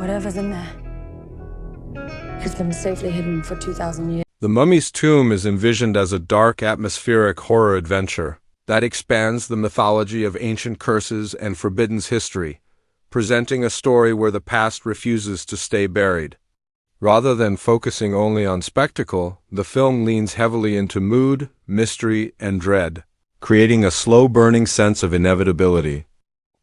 Whatever's in there has been safely hidden for 2,000 years. The mummy's tomb is envisioned as a dark, atmospheric horror adventure that expands the mythology of ancient curses and forbidden history, presenting a story where the past refuses to stay buried. Rather than focusing only on spectacle, the film leans heavily into mood, mystery, and dread, creating a slow-burning sense of inevitability.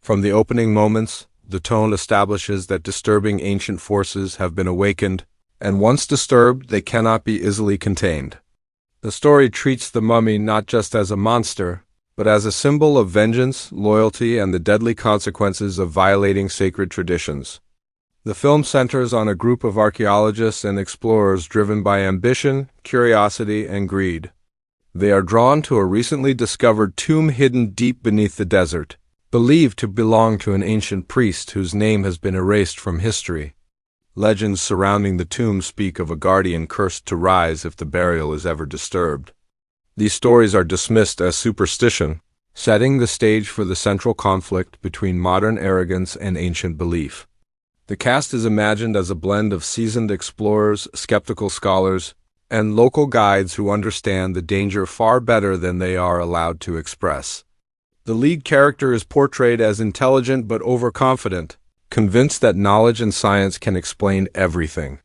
From the opening moments, the tone establishes that disturbing ancient forces have been awakened, and once disturbed, they cannot be easily contained. The story treats the mummy not just as a monster, but as a symbol of vengeance, loyalty, and the deadly consequences of violating sacred traditions. The film centers on a group of archaeologists and explorers driven by ambition, curiosity, and greed. They are drawn to a recently discovered tomb hidden deep beneath the desert, believed to belong to an ancient priest whose name has been erased from history. Legends surrounding the tomb speak of a guardian cursed to rise if the burial is ever disturbed. These stories are dismissed as superstition, setting the stage for the central conflict between modern arrogance and ancient belief. The cast is imagined as a blend of seasoned explorers, skeptical scholars, and local guides who understand the danger far better than they are allowed to express. The lead character is portrayed as intelligent but overconfident, convinced that knowledge and science can explain everything.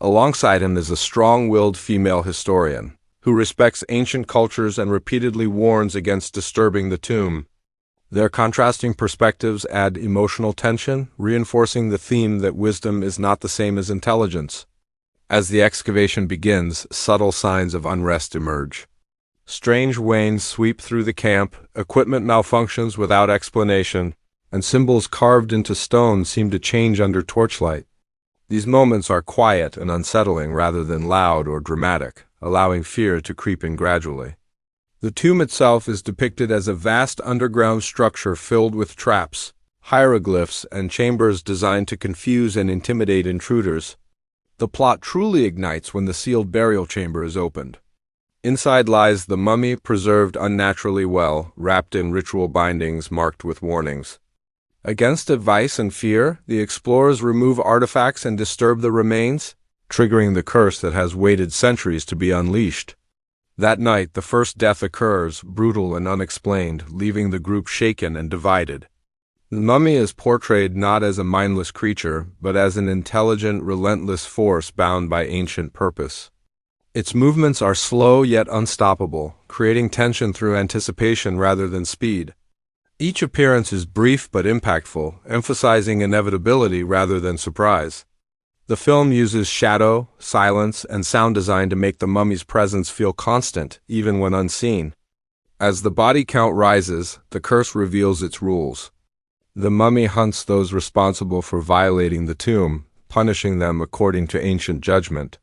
Alongside him is a strong-willed female historian, who respects ancient cultures and repeatedly warns against disturbing the tomb. Their contrasting perspectives add emotional tension, reinforcing the theme that wisdom is not the same as intelligence. As the excavation begins, subtle signs of unrest emerge. Strange wains sweep through the camp, equipment malfunctions without explanation, and symbols carved into stone seem to change under torchlight. These moments are quiet and unsettling rather than loud or dramatic, allowing fear to creep in gradually. The tomb itself is depicted as a vast underground structure filled with traps, hieroglyphs, and chambers designed to confuse and intimidate intruders. The plot truly ignites when the sealed burial chamber is opened. Inside lies the mummy, preserved unnaturally well, wrapped in ritual bindings marked with warnings. Against advice and fear, the explorers remove artifacts and disturb the remains, triggering the curse that has waited centuries to be unleashed. That night, the first death occurs, brutal and unexplained, leaving the group shaken and divided. The mummy is portrayed not as a mindless creature, but as an intelligent, relentless force bound by ancient purpose. Its movements are slow yet unstoppable, creating tension through anticipation rather than speed. Each appearance is brief but impactful, emphasizing inevitability rather than surprise. The film uses shadow, silence, and sound design to make the mummy's presence feel constant, even when unseen. As the body count rises, the curse reveals its rules. The mummy hunts those responsible for violating the tomb, punishing them according to ancient judgment.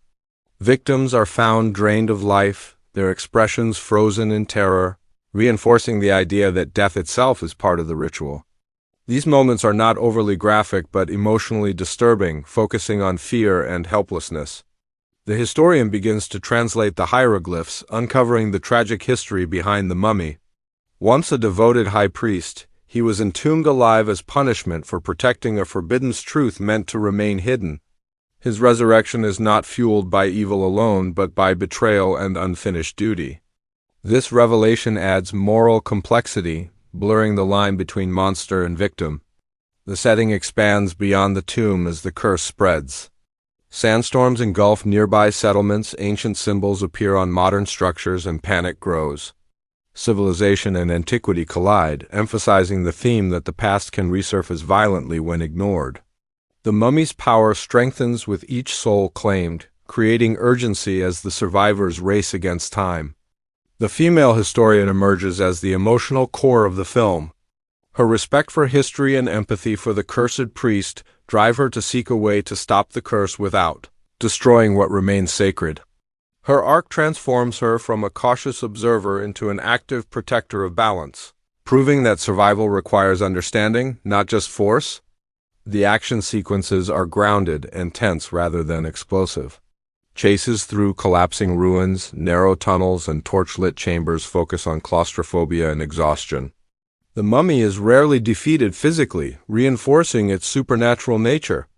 Victims are found drained of life, their expressions frozen in terror, reinforcing the idea that death itself is part of the ritual. These moments are not overly graphic but emotionally disturbing, focusing on fear and helplessness. The historian begins to translate the hieroglyphs, uncovering the tragic history behind the mummy. Once a devoted high priest, he was entombed alive as punishment for protecting a forbidden truth meant to remain hidden. His resurrection is not fueled by evil alone, but by betrayal and unfinished duty. This revelation adds moral complexity, blurring the line between monster and victim. The setting expands beyond the tomb as the curse spreads. Sandstorms engulf nearby settlements, ancient symbols appear on modern structures, and panic grows. Civilization and antiquity collide, emphasizing the theme that the past can resurface violently when ignored. The mummy's power strengthens with each soul claimed, creating urgency as the survivors race against time. The female historian emerges as the emotional core of the film. Her respect for history and empathy for the cursed priest drive her to seek a way to stop the curse without destroying what remains sacred. Her arc transforms her from a cautious observer into an active protector of balance, proving that survival requires understanding, not just force. The action sequences are grounded and tense rather than explosive. Chases through collapsing ruins, narrow tunnels, and torchlit chambers focus on claustrophobia and exhaustion. The mummy is rarely defeated physically, reinforcing its supernatural nature.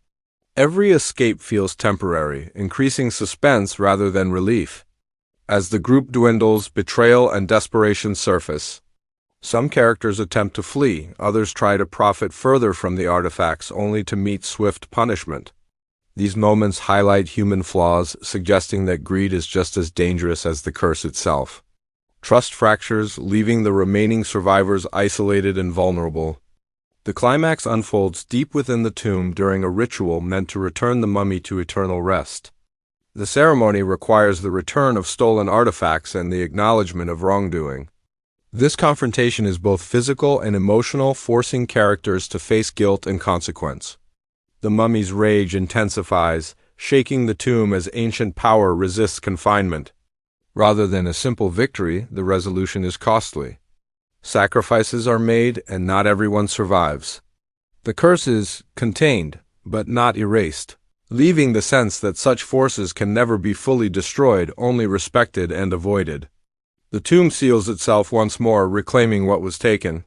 Every escape feels temporary, increasing suspense rather than relief. As the group dwindles, betrayal and desperation surface. Some characters attempt to flee, others try to profit further from the artifacts only to meet swift punishment. These moments highlight human flaws, suggesting that greed is just as dangerous as the curse itself. Trust fractures, leaving the remaining survivors isolated and vulnerable. The climax unfolds deep within the tomb during a ritual meant to return the mummy to eternal rest. The ceremony requires the return of stolen artifacts and the acknowledgement of wrongdoing. This confrontation is both physical and emotional, forcing characters to face guilt and consequence. The mummy's rage intensifies, shaking the tomb as ancient power resists confinement. Rather than a simple victory, the resolution is costly. Sacrifices are made, and not everyone survives. The curse is contained, but not erased, leaving the sense that such forces can never be fully destroyed, only respected and avoided. The tomb seals itself once more, reclaiming what was taken.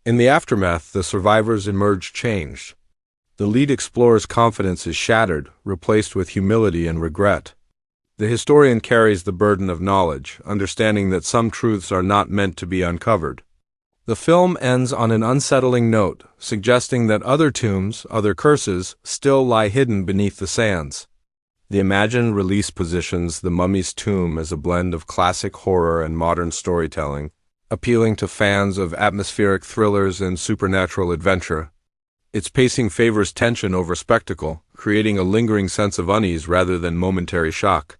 In the aftermath, the survivors emerge changed. The lead explorer's confidence is shattered, replaced with humility and regret. The historian carries the burden of knowledge, understanding that some truths are not meant to be uncovered. The film ends on an unsettling note, suggesting that other tombs, other curses, still lie hidden beneath the sands. The imagined release positions The Mummy's Tomb as a blend of classic horror and modern storytelling, appealing to fans of atmospheric thrillers and supernatural adventure. Its pacing favors tension over spectacle, creating a lingering sense of unease rather than momentary shock.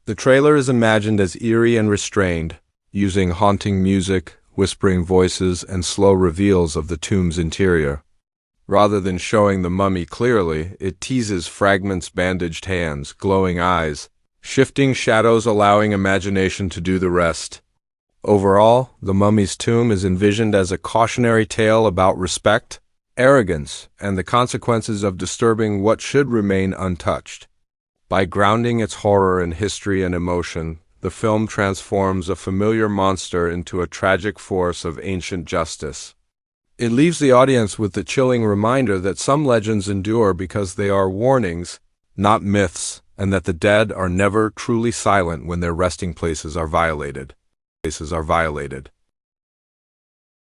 The trailer is imagined as eerie and restrained, using haunting music, whispering voices, and slow reveals of the tomb's interior. Rather than showing the mummy clearly, it teases fragments, bandaged hands, glowing eyes, shifting shadows allowing imagination to do the rest. Overall, The Mummy's Tomb is envisioned as a cautionary tale about respect, arrogance, and the consequences of disturbing what should remain untouched. By grounding its horror in history and emotion, the film transforms a familiar monster into a tragic force of ancient justice. It leaves the audience with the chilling reminder that some legends endure because they are warnings, not myths, and that the dead are never truly silent when their resting places are violated.